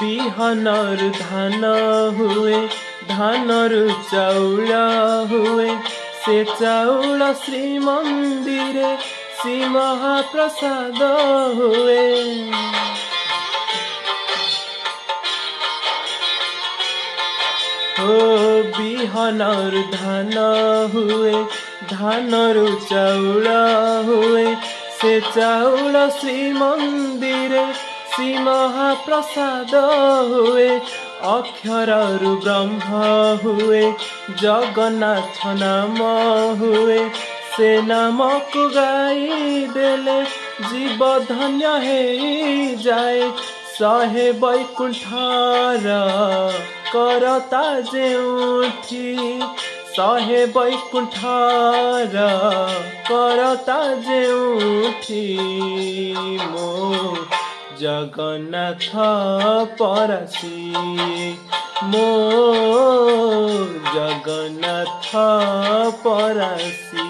ବିହନରୁ ଧାନ ହୁଏ, ଧାନରୁ ଚାଉଳ ହୁଏ, ସେ ଚାଉଳ ଶ୍ରୀମନ୍ଦିରେ ଶ୍ରୀ ମହାପ୍ରସାଦ ହୁଏ। ଓ ବିହନରୁ ଧାନ ହୁଏ, ଧାନରୁ ଚାଉଳ ହୁଏ, ସେ ଚାଉଳ ଶ୍ରୀମନ୍ଦିରେ ଶ୍ରୀ ମହାପ୍ରସାଦ ହୁଏ। ଅକ୍ଷରରୁ ବ୍ରହ୍ମ ହୁଏ, ଜଗନ୍ନାଥ ନାମ ହୁଏ, ସେ ନାମକୁ ଗାଇଦେଲେ ଜୀବ ଧନ୍ୟ ହେଇଯାଏ। ଶହେ ବୈକୁଣ୍ଠର କରତା ଯେଉଁଠି, ଶହେ ବୈକୁଣ୍ଠର କରତା ଯେଉଁଠି, ମୋ ଜଗନ୍ନାଥ ପରାସି, ମୋ ଜଗନ୍ନାଥ ପରାସି।